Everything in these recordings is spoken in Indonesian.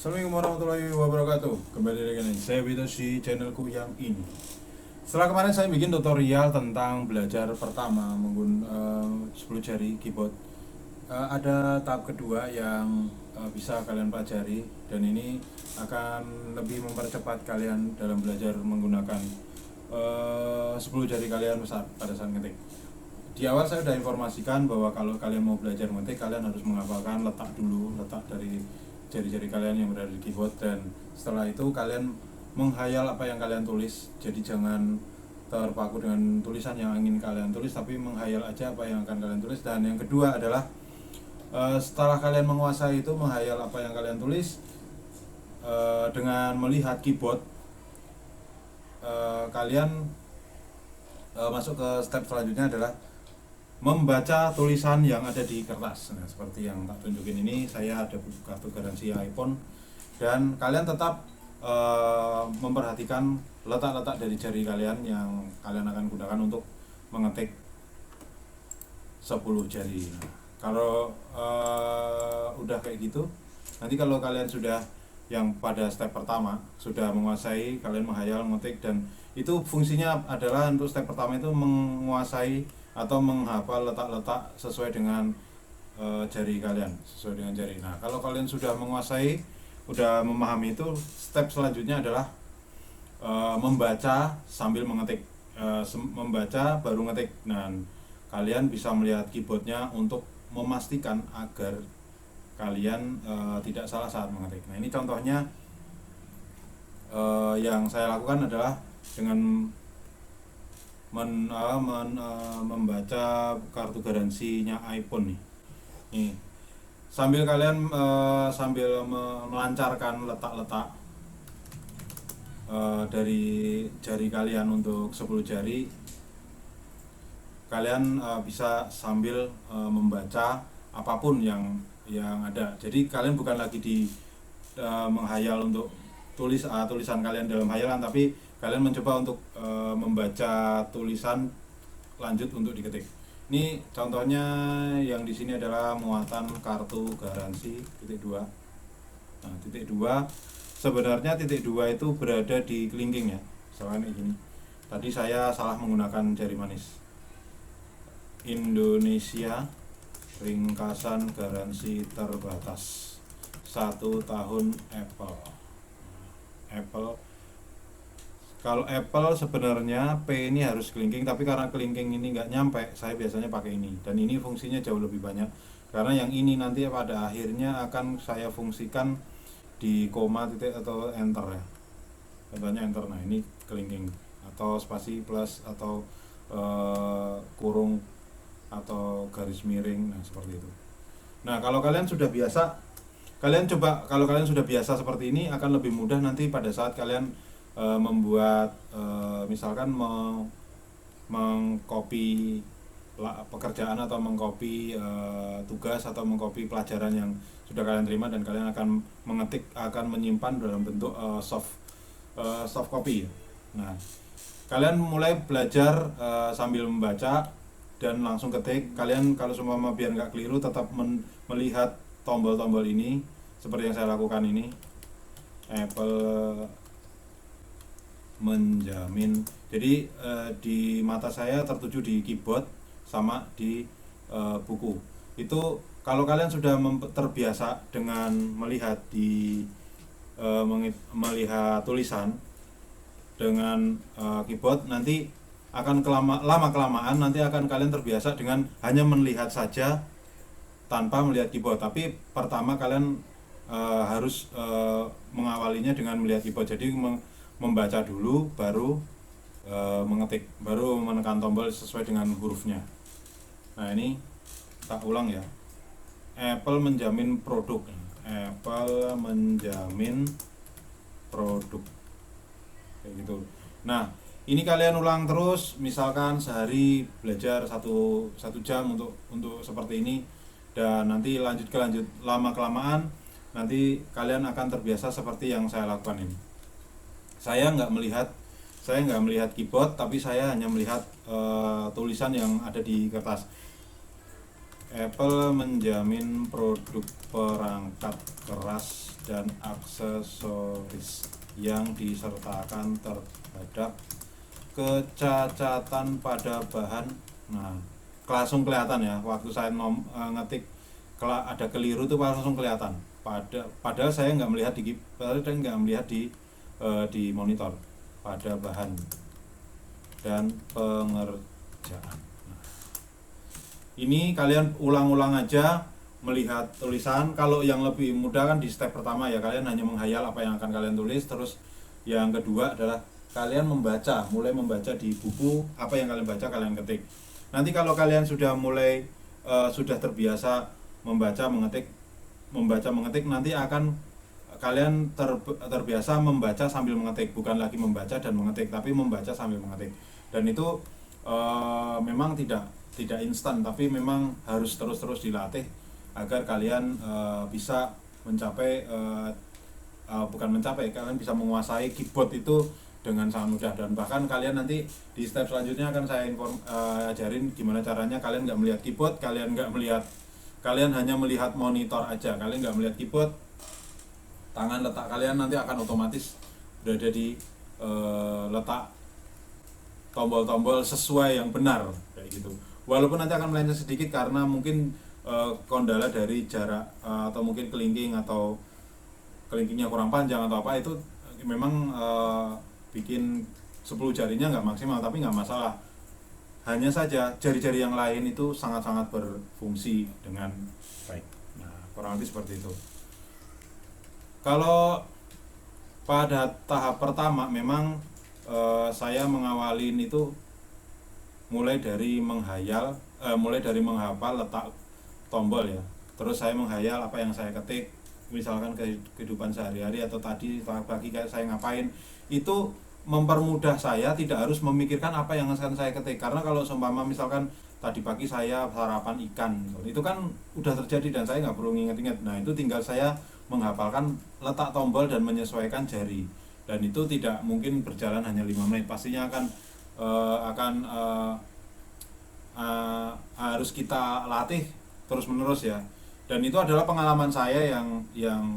Assalamualaikum warahmatullahi wabarakatuh. Kembali lagi nih, saya Vito di channelku yang ini. Setelah kemarin saya bikin tutorial tentang belajar pertama menggunakan 10 jari keyboard, ada tahap kedua yang bisa kalian pelajari, dan ini akan lebih mempercepat kalian dalam belajar menggunakan 10 jari kalian pada saat ngetik. Di awal saya sudah informasikan bahwa kalau kalian mau belajar ngetik, kalian harus menghafalkan letak dulu, letak dari jari-jari kalian yang berada di keyboard, dan setelah itu kalian menghayal apa yang kalian tulis. Jadi jangan terpaku dengan tulisan yang ingin kalian tulis, tapi menghayal aja apa yang akan kalian tulis. Dan yang kedua adalah setelah kalian menguasai itu, menghayal apa yang kalian tulis dengan melihat keyboard, kalian masuk ke step selanjutnya adalah membaca tulisan yang ada di kertas. Nah, seperti yang tak tunjukin ini, saya ada kartu garansi iPhone, dan kalian tetap memperhatikan letak-letak dari jari kalian yang kalian akan gunakan untuk mengetik 10 jari. Nah, kalau udah kayak gitu, nanti kalau kalian sudah yang pada step pertama sudah menguasai, kalian menghayal mengetik, dan itu fungsinya adalah untuk step pertama itu menguasai atau menghafal letak-letak sesuai dengan jari kalian, sesuai dengan jari. Nah, kalau kalian sudah menguasai, sudah memahami itu, step selanjutnya adalah membaca sambil mengetik, membaca baru ngetik. Nah, kalian bisa melihat keyboardnya untuk memastikan agar kalian tidak salah saat mengetik. Nah, ini contohnya yang saya lakukan adalah dengan membaca kartu garansinya iPhone nih. Nih, sambil kalian melancarkan letak-letak dari jari kalian untuk 10 jari, kalian bisa sambil membaca apapun yang ada. Jadi kalian bukan lagi menghayal untuk tulisan kalian dalam hayalan, tapi kalian mencoba untuk membaca tulisan lanjut untuk diketik. Ini contohnya yang di sini adalah muatan kartu garansi titik 2. Nah, titik 2 sebenarnya titik 2 itu berada di kelingking ya. Misalkan kayak gini. Tadi saya salah menggunakan jari manis. Indonesia ringkasan garansi terbatas 1 tahun Apple. Kalau Apple sebenarnya P ini harus kelingking, tapi karena kelingking ini nggak nyampe, saya biasanya pakai ini. Dan ini fungsinya jauh lebih banyak, karena yang ini nanti pada akhirnya akan saya fungsikan di koma, titik, atau enter ya. Contohnya enter. Nah, ini kelingking, atau spasi plus, atau kurung, atau garis miring. Nah, seperti itu. Nah, kalau kalian sudah biasa, kalau kalian sudah biasa seperti ini, akan lebih mudah nanti pada saat kalian membuat misalkan mengcopy pekerjaan, atau mengcopy tugas, atau mengcopy pelajaran yang sudah kalian terima, dan kalian akan mengetik, akan menyimpan dalam bentuk soft copy. Nah, kalian mulai belajar sambil membaca dan langsung ketik. Kalian kalau semua biar nggak keliru, tetap melihat tombol-tombol ini seperti yang saya lakukan ini. Apple menjamin. Jadi di mata saya tertuju di keyboard sama di buku. Itu kalau kalian sudah terbiasa dengan melihat melihat tulisan dengan keyboard, nanti akan lama kelamaan nanti akan kalian terbiasa dengan hanya melihat saja tanpa melihat keyboard. Tapi pertama kalian harus mengawalinya dengan melihat keyboard. Jadi membaca dulu, baru mengetik, baru menekan tombol sesuai dengan hurufnya. Nah, ini tak ulang ya. Apple menjamin produk. Apple menjamin produk. Kayak gitu. Nah, ini kalian ulang terus, misalkan sehari belajar satu jam untuk seperti ini, dan nanti lanjut lama kelamaan nanti kalian akan terbiasa seperti yang saya lakukan ini. Saya nggak melihat keyboard, tapi saya hanya melihat tulisan yang ada di kertas. Apple menjamin produk perangkat keras dan aksesoris yang disertakan terhadap kecacatan pada bahan. Nah, langsung kelihatan ya, waktu saya ngetik ada keliru tuh langsung kelihatan. Padahal saya nggak melihat di monitor pada bahan dan pengerjaan. Ini kalian ulang-ulang aja melihat tulisan. Kalau yang lebih mudah kan di step pertama ya, kalian hanya menghayal apa yang akan kalian tulis. Terus yang kedua adalah kalian mulai membaca di buku, apa yang kalian baca kalian ketik. Nanti kalau kalian sudah mulai sudah terbiasa membaca mengetik, nanti akan kalian terbiasa membaca sambil mengetik, bukan lagi membaca dan mengetik, tapi membaca sambil mengetik. Dan itu memang tidak instan, tapi memang harus terus dilatih agar kalian bisa mencapai kalian bisa menguasai keyboard itu dengan sangat mudah. Dan bahkan kalian nanti di step selanjutnya akan saya ajarin gimana caranya kalian nggak melihat keyboard, kalian hanya melihat monitor aja, kalian nggak melihat keyboard, tangan letak kalian nanti akan otomatis berada di letak tombol-tombol sesuai yang benar kayak gitu. Walaupun nanti akan melenceng sedikit karena mungkin kendala dari jarak atau mungkin kelingkingnya kurang panjang atau apa, itu memang bikin 10 jarinya nggak maksimal, tapi nggak masalah. Hanya saja jari-jari yang lain itu sangat-sangat berfungsi dengan baik. Nah, kurang lebih seperti itu. Kalau pada tahap pertama memang saya mengawalin itu mulai dari menghafal letak tombol ya. Terus saya menghayal apa yang saya ketik, misalkan kehidupan sehari-hari atau tadi pagi kayak saya ngapain. Itu mempermudah saya tidak harus memikirkan apa yang akan saya ketik. Karena kalau seumpama misalkan tadi pagi saya sarapan ikan, itu kan udah terjadi dan saya nggak perlu nginget-inget. Nah, itu tinggal saya menghafalkan letak tombol dan menyesuaikan jari. Dan itu tidak mungkin berjalan hanya 5 menit, pastinya harus kita latih terus menerus ya. Dan itu adalah pengalaman saya yang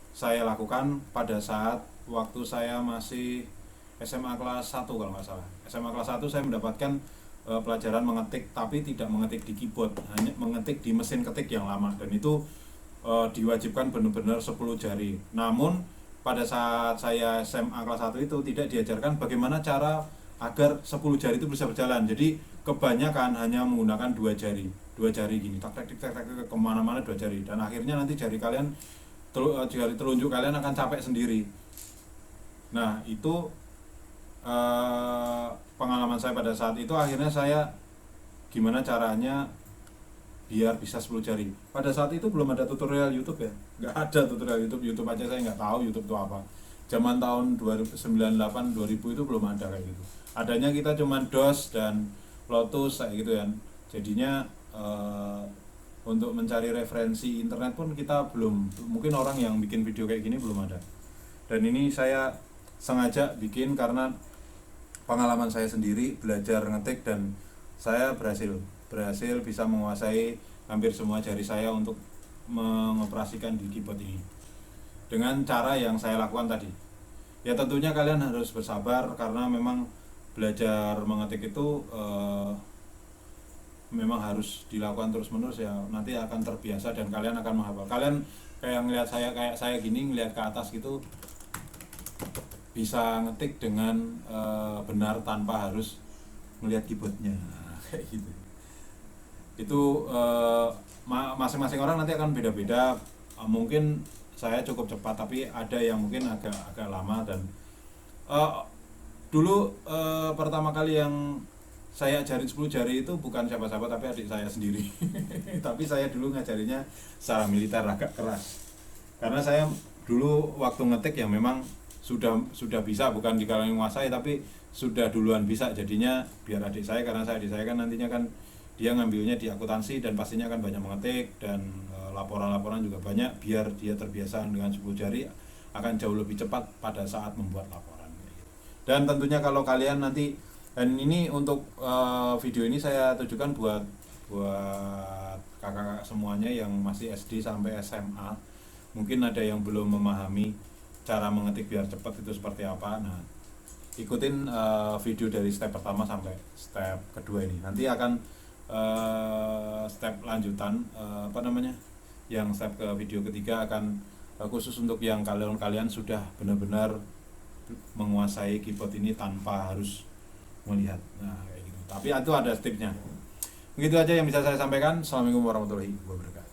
saya lakukan pada saat waktu saya masih SMA kelas 1 kalau nggak salah. SMA kelas 1 saya mendapatkan pelajaran mengetik, tapi tidak mengetik di keyboard, hanya mengetik di mesin ketik yang lama, dan itu diwajibkan benar-benar 10 jari. Namun pada saat saya SMA kelas 1 itu tidak diajarkan bagaimana cara agar 10 jari itu bisa berjalan. Jadi kebanyakan hanya menggunakan dua jari gini, tak kemana-mana 2 jari, dan akhirnya nanti jari telunjuk kalian akan capek sendiri. Nah, itu pengalaman saya pada saat itu. Akhirnya saya gimana caranya biar bisa 10 jari. Pada saat itu belum ada tutorial YouTube ya, nggak ada tutorial YouTube aja saya nggak tahu YouTube itu apa. Zaman tahun 1998-2000 itu belum ada kayak gitu. Adanya kita cuman DOS dan Lotus kayak gitu ya. Jadinya untuk mencari referensi internet pun kita belum, mungkin orang yang bikin video kayak gini belum ada. Dan ini saya sengaja bikin karena pengalaman saya sendiri belajar ngetik, dan saya berhasil bisa menguasai hampir semua jari saya untuk mengoperasikan di keyboard ini dengan cara yang saya lakukan tadi. Ya tentunya kalian harus bersabar karena memang belajar mengetik itu memang harus dilakukan terus-menerus ya. Nanti akan terbiasa dan kalian akan menghafal. Kalian kayak saya gini ngelihat ke atas gitu bisa ngetik dengan benar tanpa harus melihat keyboardnya kayak gitu. Itu masing-masing orang nanti akan beda-beda. Mungkin saya cukup cepat, tapi ada yang mungkin agak lama. Dan dulu pertama kali yang saya ajarin 10 jari itu bukan siapa-siapa, tapi adik saya sendiri. Tapi saya dulu ngajarinya secara militer, agak keras. Karena saya dulu waktu ngetik ya memang sudah bisa, bukan dikalangi menguasai, tapi sudah duluan bisa. Jadinya biar adik saya, karena adik saya kan nantinya kan dia ngambilnya di akuntansi dan pastinya kan banyak mengetik dan laporan-laporan juga banyak, biar dia terbiasa dengan 10 jari akan jauh lebih cepat pada saat membuat laporan. Dan tentunya kalau kalian nanti, dan ini untuk video ini saya tujukan buat kakak-kakak semuanya yang masih SD sampai SMA, mungkin ada yang belum memahami cara mengetik biar cepat itu seperti apa. Nah, ikutin video dari step pertama sampai step kedua ini. Nanti akan step lanjutan yang step ke video ketiga akan khusus untuk yang kalian sudah benar-benar menguasai keyboard ini tanpa harus melihat. Nah, kayak gitu. Tapi itu ada tipsnya. Begitu aja yang bisa saya sampaikan. Assalamualaikum warahmatullahi wabarakatuh.